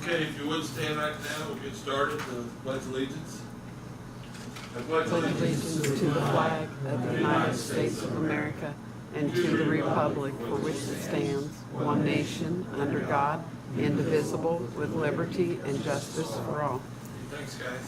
Okay, if you would stand right now, we'll get started. The pledge allegiance. I pledge allegiance to the flag of the United States of America and to the republic for which it stands, one nation, under God, indivisible, with liberty and justice for all. Thanks, guys.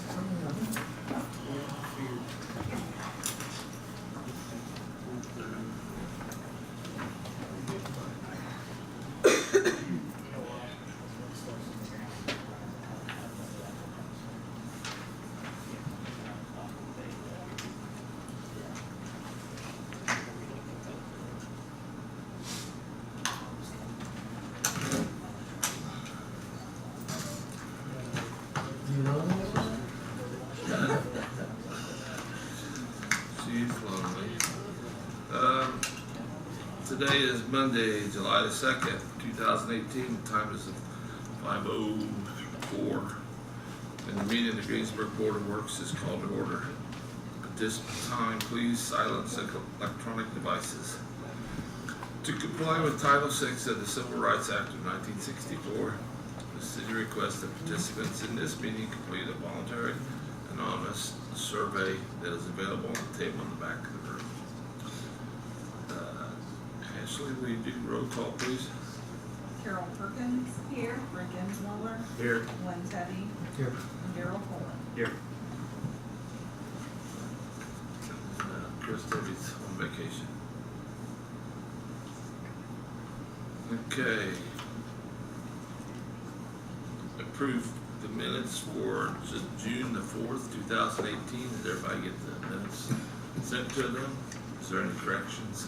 She's lonely. Today is Monday, July the 2nd, 2018. The time is 5:04. And the meeting of the Greensburg Board of Works is called to order. At this time, please silence electronic devices. To comply with Title VI of the Civil Rights Act of 1964, the city requests that participants in this meeting complete a voluntary anonymous survey that is available on the table in the back of the room. Ashley, will you do roll call, please? Carol Perkins. Here. Rick Ensmuller. Here. Glenn Teddy. Here. And Daryl Poland. Here. Chris Davies on vacation. Okay. Approve the minutes for June the 4th, 2018. Did everybody get the minutes sent to them? Is there any corrections?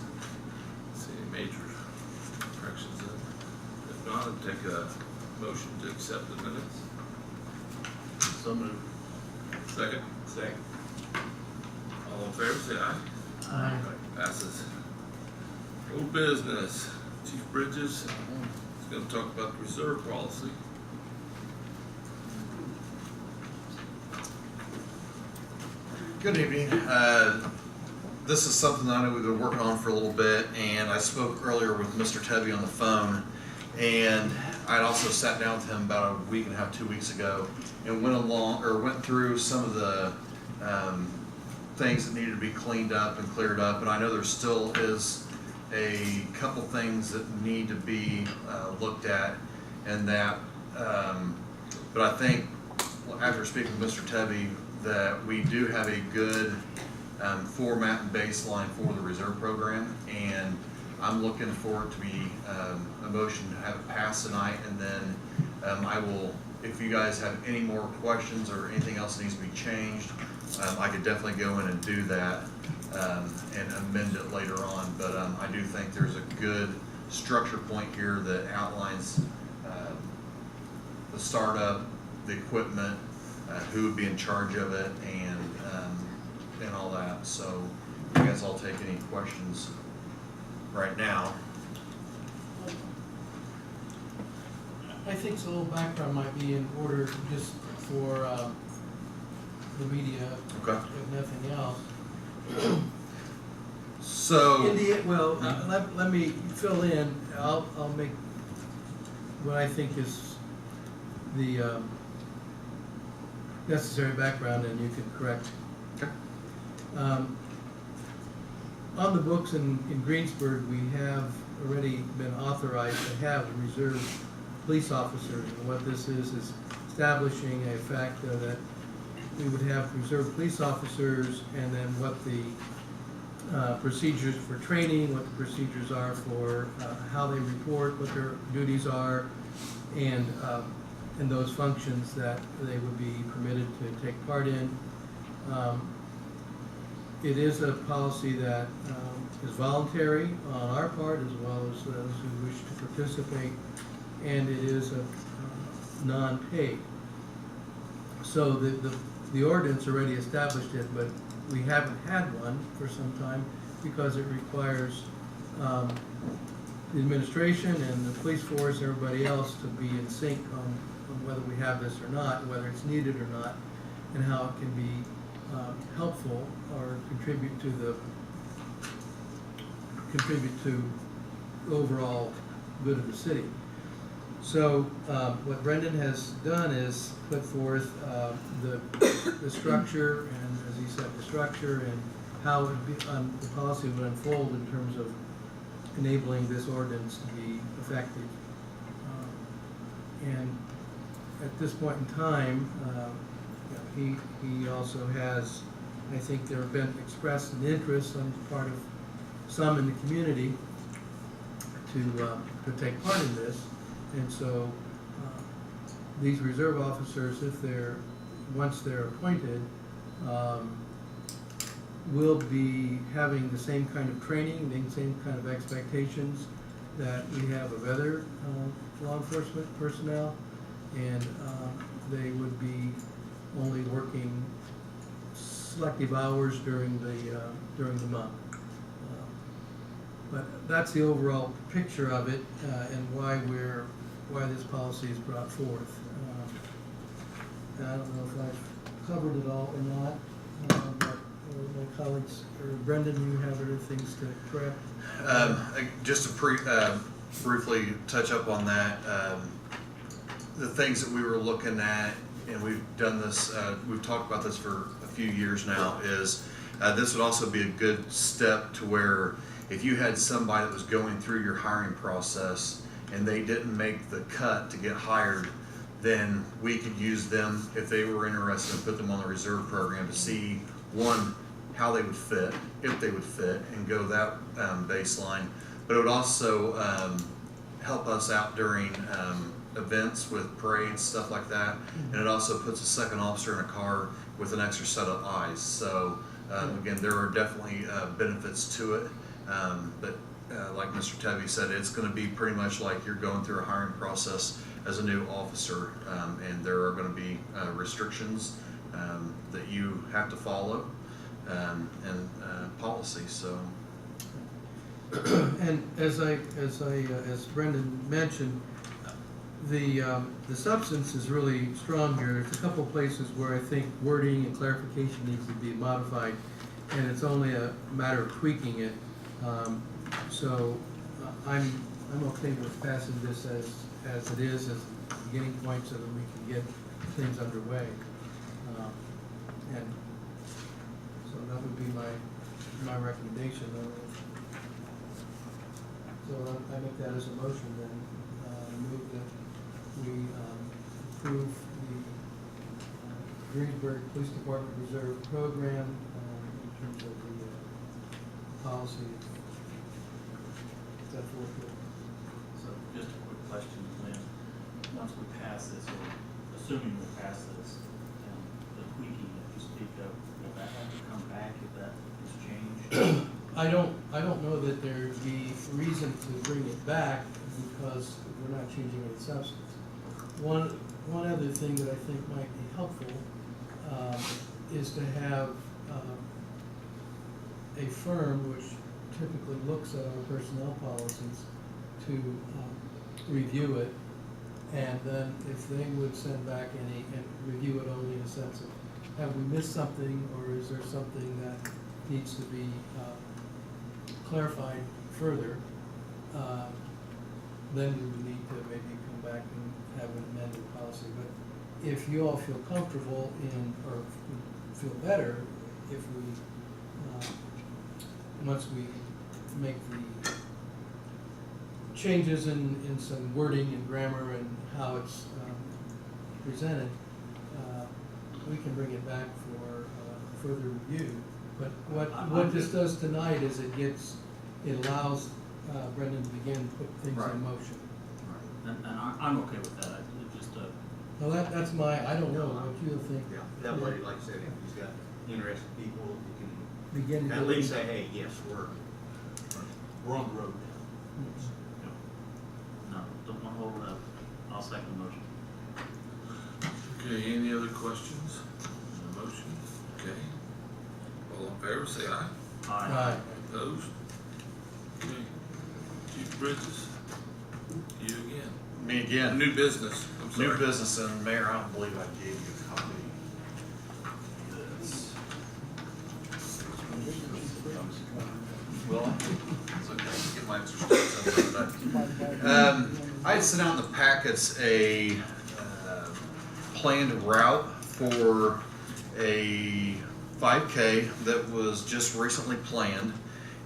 See any major corrections in them? If not, I'd take a motion to accept the minutes. So moved. Second? Second. All in favor, say aye. Aye. Passes. Old business. Chief Bridges is going to talk about the reserve policy. Good evening. This is something that I know we've been working on for a little bit, and I spoke earlier with Mr. Tebby on the phone, and I'd also sat down with him about a week and a half, 2 weeks ago, and went through some of the things that needed to be cleaned up and cleared up, and I know there still is a couple things that need to be looked at, and that, but I think after speaking with Mr. Tebby, that we do have a good format and baseline for the reserve program, and I'm looking for it to be a motion to have it pass tonight, and then I will, if you guys have any more questions or anything else that needs to be changed, I could definitely go in and do that and amend it later on, but I do think there's a good structure point here that outlines the startup, the equipment, who would be in charge of it, and all that. So if you guys all take any questions right now. I think a little background might be in order just for the media, Okay. if nothing else. So Let me fill in. I'll make what I think is the necessary background, and you can correct. Okay. On the books in Greensburg, we have already been authorized to have reserve police officers. And what this is establishing a fact that we would have reserve police officers, and then what the procedures for training, what the procedures are for how they report, what their duties are, and those functions that they would be permitted to take part in. It is a policy that is voluntary on our part as well as those who wish to participate, and it is a non-paid. So the ordinance already established it, but we haven't had one for some time because it requires the administration and the police force and everybody else to be in sync on whether we have this or not, whether it's needed or not, and how it can be helpful or contribute to the overall good of the city. So, what Brendan has done is put forth, the structure, and as he said, the structure and how the policy would unfold in terms of enabling this ordinance to be effective. And at this point in time, he also has, I think there have been expressed an interest on the part of some in the community to take part in this. And so, these reserve officers, once they're appointed, will be having the same kind of training, the same kind of expectations that we have of other law enforcement personnel, and they would be only working selective hours during the month. But that's the overall picture of it, and why this policy is brought forth. I don't know if I've covered it all or not, but my colleagues, or Brendan, you have other things to correct? Just to briefly touch up on that, the things that we were looking at, and we've done this, we've talked about this for a few years now, is this would also be a good step to where if you had somebody that was going through your hiring process and they didn't make the cut to get hired, then we could use them if they were interested and put them on the reserve program to see, one, how they would fit, if they would fit, and go that baseline. But it would also help us out during events with parades, stuff like that. And it also puts a second officer in a car with an extra set of eyes. So again, there are definitely benefits to it. But like Mr. Tevye said, it's going to be pretty much like you're going through a hiring process as a new officer, and there are going to be restrictions that you have to follow, and policy. So, And as Brendan mentioned, the substance is really strong here. There's a couple of places where I think wording and clarification needs to be modified, and it's only a matter of tweaking it. So I'm okay with passing this as it is, as a beginning point, so that we can get things underway. And so that would be my recommendation. So I make that as a motion then, move that we approve the Greensburg Police Department Reserve Program in terms of the policy. Is that forthwith? So just a quick question, Lynn. Once we pass this, or assuming we pass this, the tweaking that you speak of, will that have to come back if that is changed? I don't know that there'd be reason to bring it back because we're not changing any substance. One other thing that I think might be helpful is to have a firm which typically looks at our personnel policies to review it, and then if they would send back any, and review it only in the sense of, have we missed something, or is there something that needs to be clarified further, then we would need to maybe come back and have an amended policy. But if you all feel comfortable in, or feel better, if we, once we make the changes in some wording and grammar and how it's presented, we can bring it back for further review. But what this does tonight is it allows Brendan to begin to put things Right. in motion. And I'm okay with that. It just, Well, that's I don't know what you think. Yeah, that way, like I said, if he's got interested people, you Begin can to at get- least say, hey, yes, we're on the road now. no, don't want to hold it up. I'll second the motion. Okay, any other questions on the motion? Okay. All in favor, say aye. Aye. Opposed? Okay. Chief Bridges, you again. me again. New business, I'm sorry. New business, and Mayor, I don't believe I gave you a copy of this. Well, it's okay, get my extra steps in another day. I had sent out in the packets a planned route for a 5K that was just recently planned,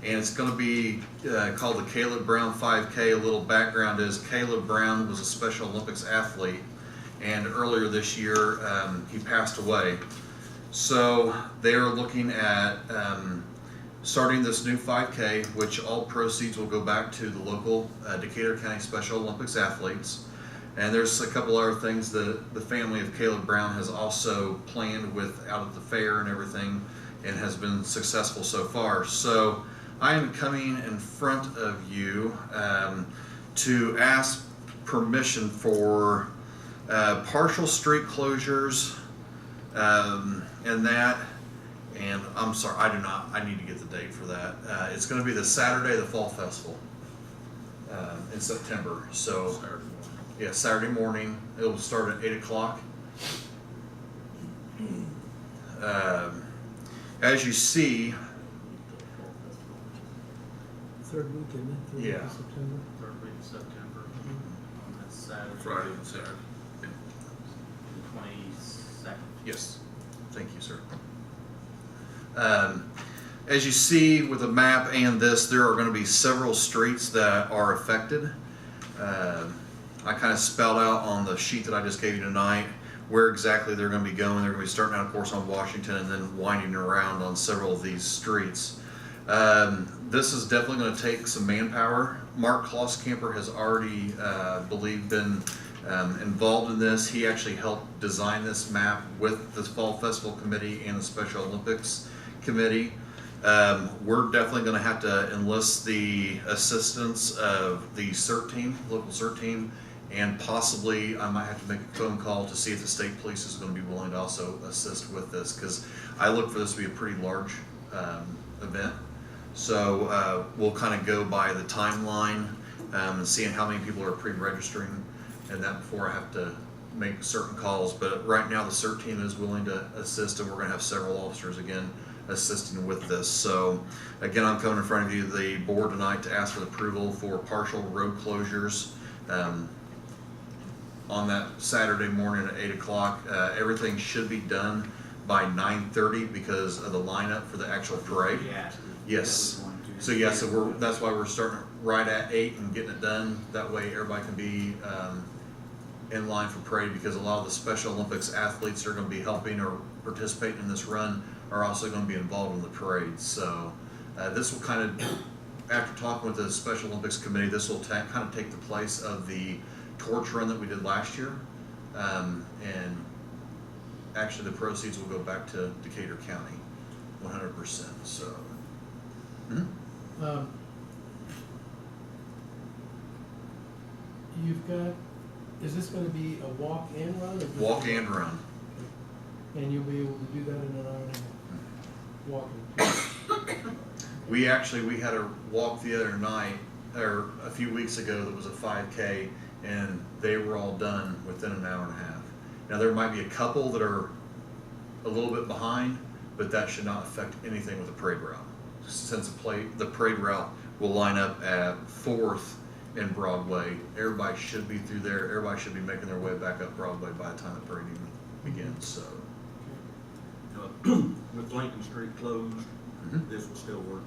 and it's going to be called the Caleb Brown 5K. A little background is Caleb Brown was a Special Olympics athlete, and earlier this year he passed away. So they are looking at starting this new 5K, which all proceeds will go back to the local Decatur County Special Olympics athletes. And there's a couple other things that the family of Caleb Brown has also planned with out at the fair and everything, and has been successful so far. So I am coming in front of you to ask permission for partial street closures and that. And I'm sorry, I need to get the date for that. It's going to be the Saturday of the Fall Festival in September. So, Saturday morning. yeah, Saturday morning. It'll start at 8 o'clock. As you see, Third week, isn't it? Third week Yeah. of September. Third week of September, on that Saturday. Friday and Saturday. 22nd. yes, thank you, sir. As you see with the map and this, there are going to be several streets that are affected. I kind of spelled out on the sheet that I just gave you tonight where exactly they're going to be going. They're going to be starting out, of course, on Washington and then winding around on several of these streets. This is definitely going to take some manpower. Mark Klosskamper has already, believe, been involved in this. He actually helped design this map with the Fall Festival Committee and the Special Olympics Committee. We're definitely going to have to enlist the assistance of the CERT team, local CERT team, and possibly I might have to make a phone call to see if the state police is going to be willing to also assist with this, because I look for this to be a pretty large event. So we'll kind of go by the timeline and seeing how many people are pre-registering and that before I have to make certain calls. But right now the CERT team is willing to assist, and we're going to have several officers again assisting with this. So again, I'm coming in front of you, the board tonight, to ask for the approval for partial road closures on that Saturday morning at 8 o'clock. Everything should be done by 9:30 because of the lineup for the actual parade. Yeah. Yes. That was one, too. So yeah, so that's why we're starting right at 8 and getting it done. That way everybody can be in line for parade, because a lot of the Special Olympics athletes that are going to be helping or participating in this run are also going to be involved in the parade. So this will kind of, after talking with the Special Olympics Committee, this will kind of take the place of the torch run that we did last year. And actually the proceeds will go back to Decatur County, 100%. So. You've got, is this gonna be a walk and run? Or just- Walk and run. And you'll be able to do that in an hour and a half, walking? We had a walk the other night, or a few weeks ago, that was a 5K, and they were all done within an hour and a half. Now, there might be a couple that are a little bit behind, but that should not affect anything with the parade route. Since the parade route will line up at 4th and Broadway, everybody should be through there, everybody should be making their way back up Broadway by the time the parade even begins, so. With Lincoln Street closed, Mhm. this will still work.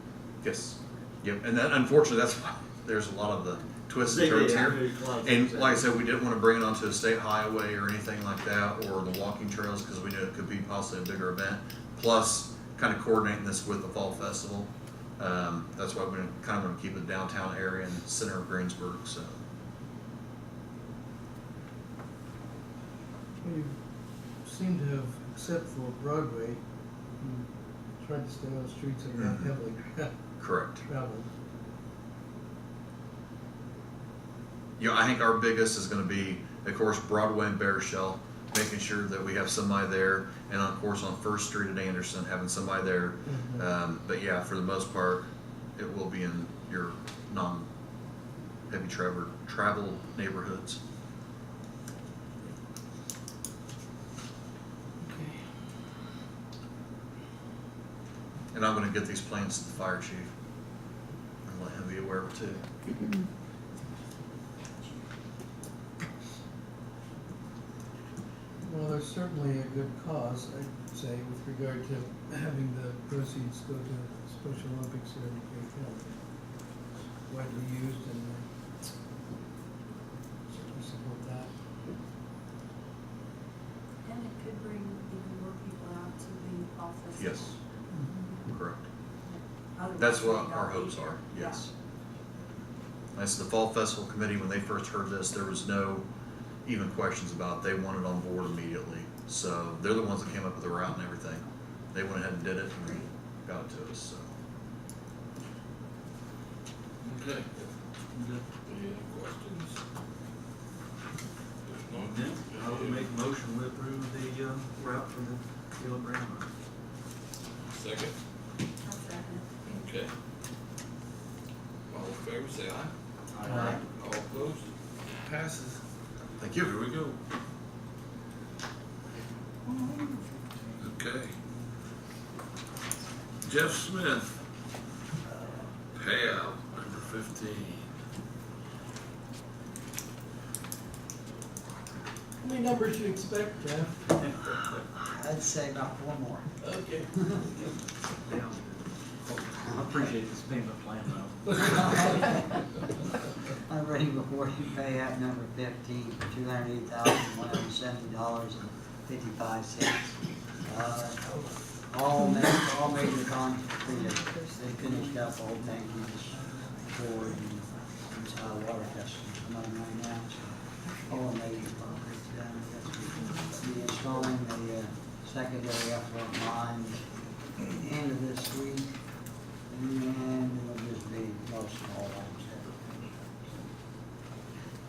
Yes, yep, and that, unfortunately, that's why there's a lot of the twists and turns here. And like I said, we didn't want to bring it onto a state highway or anything like that, or the walking trails, because we knew it could be possibly a bigger event. Plus, kind of coordinating this with the Fall Festival. That's why we're kind of going to keep it downtown area and center of Greensburg, so. You seem to have, except for Broadway, you tried to stay on streets that are not Mhm. heavily Correct. traveled. You know, I think our biggest is going to be, of course, Broadway and Bear Shell, making sure that we have somebody there, and of course on First Street at Anderson, having somebody there. But yeah, for the most part, it will be in your non-heavy travel neighborhoods. Okay. And I'm going to get these plans to the fire chief and let him be aware of it too. it's certainly a good cause, I'd say, with regard to having the proceeds go to Special Olympics here in Clay County. Widely used and certainly support that. And it could bring even more people out to the fall festival. Yes, correct. Otherwise, That's they what don't our be hopes here. are, yes. As the Fall Festival Committee, when they first heard this, there was no even questions about it. They wanted on board immediately. So they're the ones that came up with the route and everything. They went ahead and did it and got it to us, so. Okay. Good. Any other questions? If not, Yeah, I would make a motion to approve the, route for the kilogram. Second, I'll second it. okay. All in favor, say aye. Aye. All opposed? Passes. Thank Here you. we go. Okay. Jeff Smith, payout number 15. How many numbers you expect, Jeff? I'd say about four more. Okay. Yeah. I appreciate this payment plan though. I'm ready before you pay out number 15 for $208,170.55. All major contracts completed. They finished up all tanks for the water testing. I'm on right now, so all major contracts done. Be installing the secondary effluent lines end of this week. And it'll just be most of all lines there.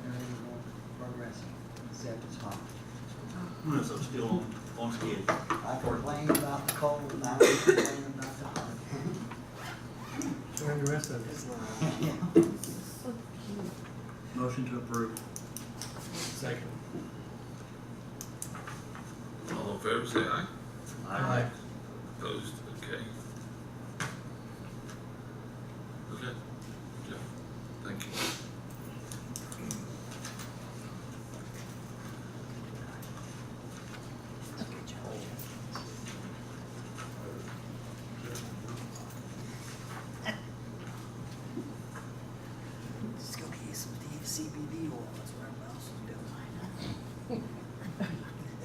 Everything will progressing, except it's hot. So still on schedule. I complain about the cold, now I complain about the hot. Join the rest of it. Yeah. Motion to approve. Second. All in favor, say aye. Aye. Opposed, okay. Okay, Jeff, thank you. Just go get some CBD oil, that's what everyone else is doing.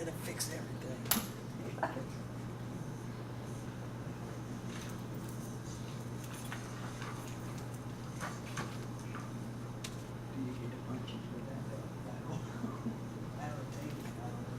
It'll fix everything. Do you get a punch with that? That'll take it out of there.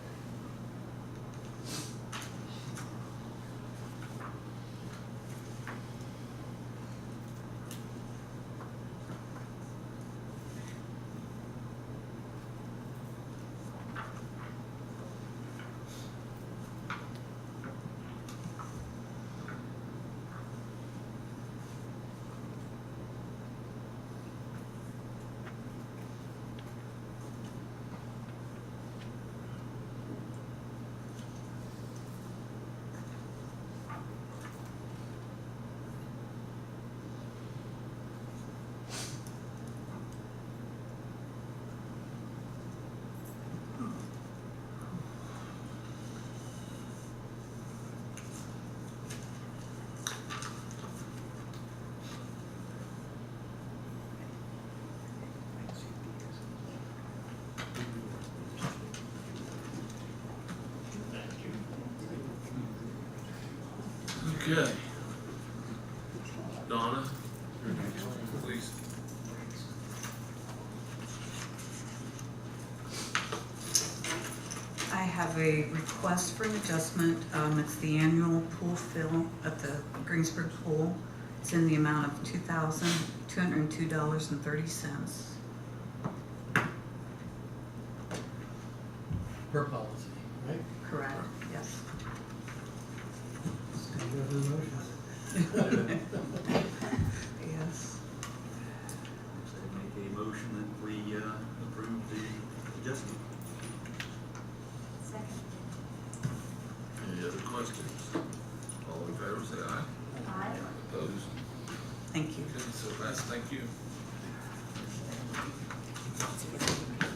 Okay. Donna, your next one, please. I have a request for an adjustment. It's the annual pool fill at the Greensburg pool. It's in the amount of $2,202.30. Per policy, right? Correct, yes. Can you go through the motions? Yes. So make a motion that we, approve the adjustment. Second. Any other questions? All in favor, say aye. Aye. Opposed? Thank you. Okay, so that's, thank you.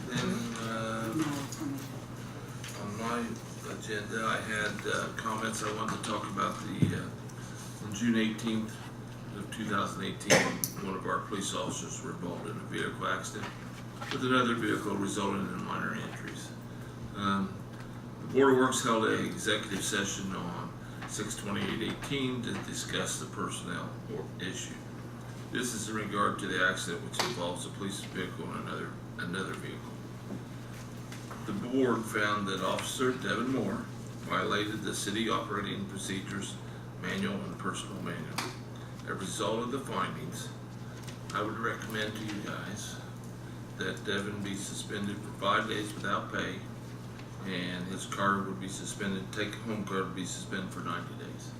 Then, on my agenda, I had comments I wanted to talk about on June 18th of 2018, one of our police officers were involved in a vehicle accident with another vehicle resulting in minor injuries. The Board of Works held an executive session on 6/28/18 to discuss the personnel issue. This is in regard to the accident which involves a police vehicle and another vehicle. The board found that Officer Devin Moore violated the city operating procedures manual and personal manual. As a result of the findings, I would recommend to you guys that Devin be suspended for 5 days without pay, and his card would be suspended, take-home card would be suspended for 90 days.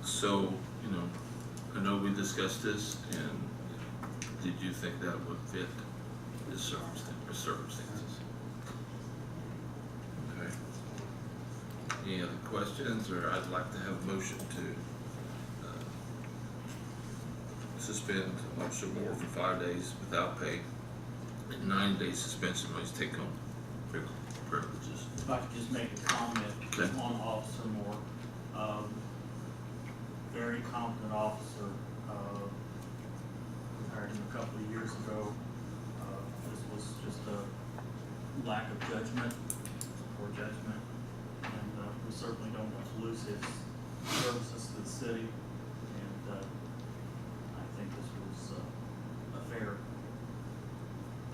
So, I know we discussed this, and did you think that would fit the circumstances? Okay. Any other questions, or I'd like to have a motion to suspend Officer Moore for 5 days without pay, and 9-day suspension when he's take-home privileges. If I could just make a comment Okay. on Officer Moore. Very competent officer. Hired him a couple of years ago. This was just a lack of judgment, poor judgment, and we certainly don't want to lose his services to the city. And I think this was a fair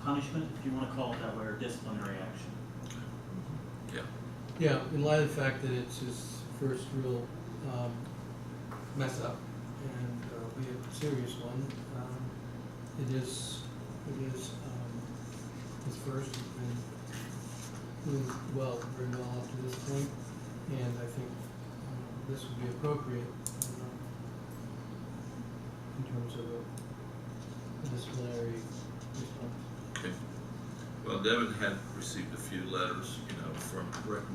punishment, if you want to call it that way, or disciplinary action. Yeah. Yeah, in light of the fact that it's his first real mess up, and be a serious one, it is his first. He's been doing very well up to this point, and I think this would be appropriate in terms of a disciplinary response. Okay. Well, Devin had received a few letters, from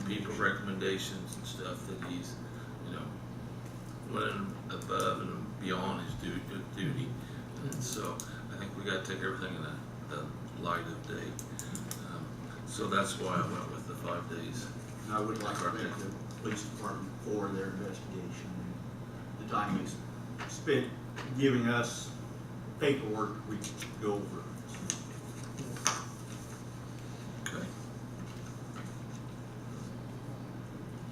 people, recommendations and stuff that he's, went above and beyond his duty. And so I think we gotta take everything in the light of day. So that's why I went with the 5 days. I would like to thank the police department for their investigation and the time it's spent giving us paperwork we can go over. Okay.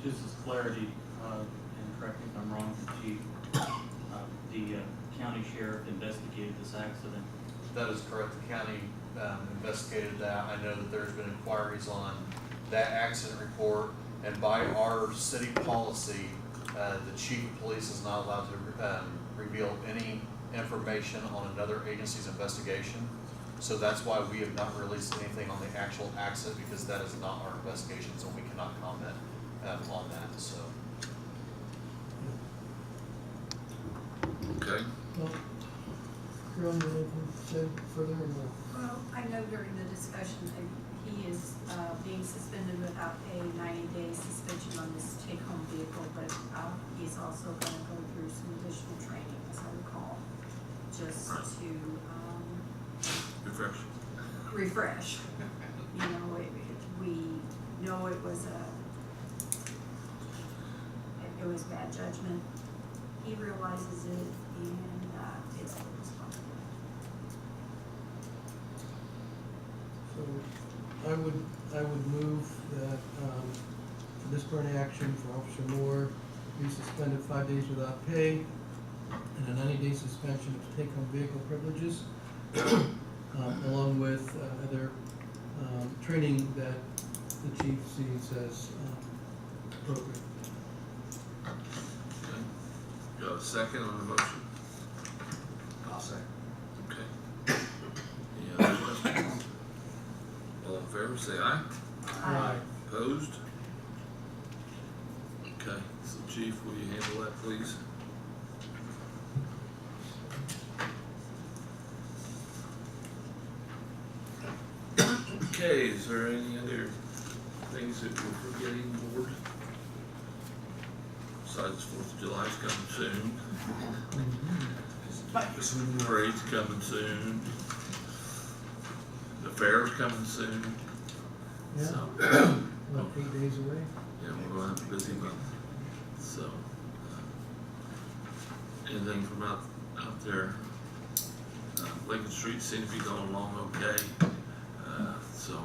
Just as clarity, and correct me if I'm wrong, Chief, the county sheriff investigated this accident. That is correct. The county investigated that. I know that there's been inquiries on that accident report, and by our city policy, the chief of police is not allowed to reveal any information on another agency's investigation. So that's why we have not released anything on the actual accident, because that is not our investigation, so we cannot comment on that. So. Okay. Well, Carol, you have anything to say further or no? Well, I know during the discussion that he is being suspended without pay, 90-day suspension on this take-home vehicle, but he's also going to go through some additional training, as I recall, just to refresh. We know it was bad judgment. He realizes it, and it's full responsibility. So I would move that disciplinary action for Officer Moore be suspended 5 days without pay, and a 90-day suspension of take-home vehicle privileges, along with other training that the chief sees as appropriate. Okay. Do you have a second on the motion? I'll say. Okay. Any other questions? All in favor, say aye. Aye. Opposed? Okay, so Chief, will you handle that, please? Okay, is there any other things that we're forgetting, Board? Besides 4th of July's coming soon. Parade's coming soon. The fair's coming soon. Yeah. So, About 8 days away. yeah, we're gonna have a busy month, so. Anything from out there? Lincoln Street seems to be going along okay, so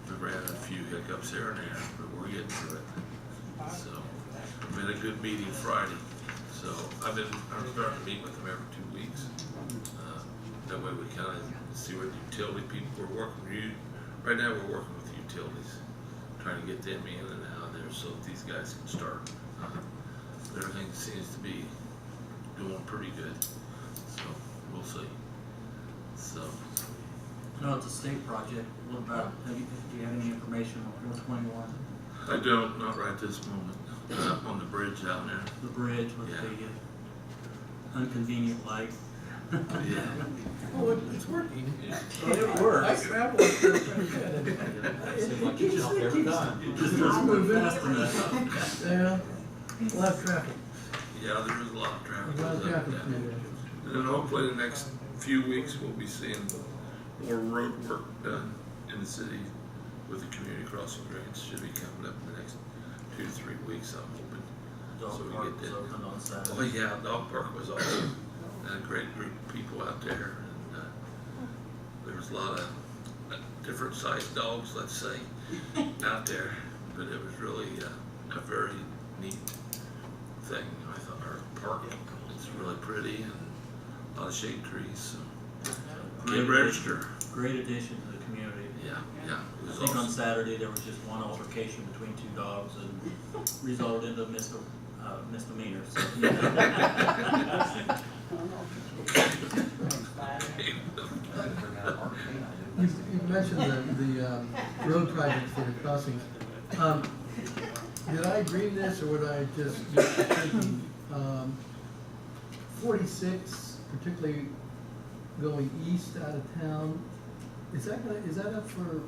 we ran a few hiccups here and there, but we're getting through it. So, we had a good meeting Friday, so I'm starting to meet with them every 2 weeks. That way we kind of see where the utility people, we're working with, right now we're working with the utilities, trying to get them in and out of there so that these guys can start. Everything seems to be doing pretty good, so we'll see. So, No, it's a state project. What about, do you have any information on 421? I don't, not right this moment, on the bridge down there. The bridge with Yeah. the inconvenient light? Yeah. Oh, it's working. It works. I travel up there quite a bit. Seems like it's out every time. It just doesn't move fast enough. Yeah, a lot of traffic, Yeah, there is a lot of traffic. a lot of goes up traffic and down. through there. And then hopefully the next few weeks, we'll be seeing more road work done in the city with the community crossing grants. Should be coming up in the next 2 to 3 weeks, I'm hoping. So Dog we park get was that. opened on Oh, Saturday. yeah, dog park was awesome. And a great group of people out there. And there was a lot of different sized dogs, let's say, out there. But it was really a very neat thing. I thought our park is really pretty and a lot of shade trees. So get register. Great addition to the community. Yeah, yeah. It I was think on awesome. Saturday, there was just one altercation between 2 dogs and resulted in a misdemeanor, so. You mentioned the road project for the crossings. Did I dream this, or would I just be thinking, 46, particularly going east out of town, is that up for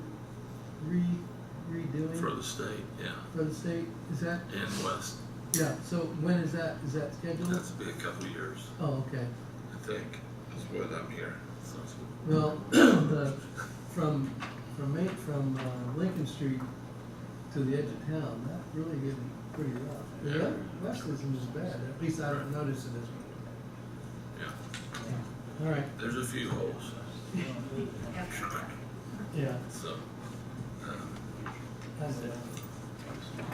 redoing? For the state, yeah, For the state, is that, and west. yeah, so when is that scheduled? That's be a couple of years, Oh, okay. I think, is what I'm hearing. So, Well, from Lincoln Street to the edge of town, that really getting pretty rough. The Yeah. other west isn't as bad, at least I don't notice it as yeah, much. All right, there's a few holes, yeah. so. That's it.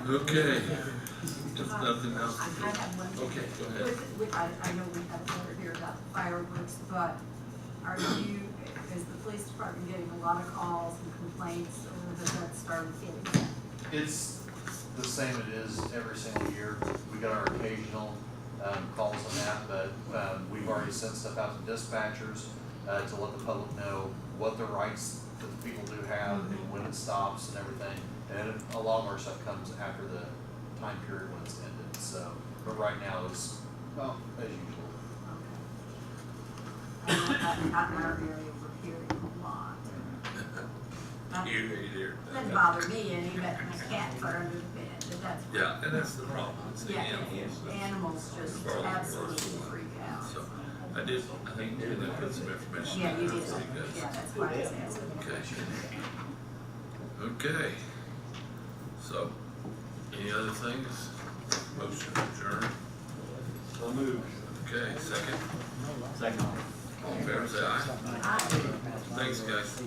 Okay, if nothing else. I have one. Okay, go ahead. I know we have a letter here about the fireworks, but is the police department getting a lot of calls and complaints, or has that started getting? It's the same it is every single year. We got our occasional calls on that, but we've already sent stuff out to dispatchers to let the public know what the rights that the people do have and when it stops and everything. And a lot of our stuff comes after the time period when it's ended, so, but right now it's, well, as usual. In our area, we're hearing a lot. You hear. Doesn't bother me any, but my cats are under the bed, but that's. Yeah, and that's the problem, it's the Yeah, animals. animals just Are the worst absolutely one. freak out. So, I think you did put some information. Yeah, you there did, for you guys. yeah, that's why I was asking. Okay. Okay. So, any other things? Motion adjourned. So moved. Okay, second. Second. All in favor, say aye. Hi. Thanks, guys.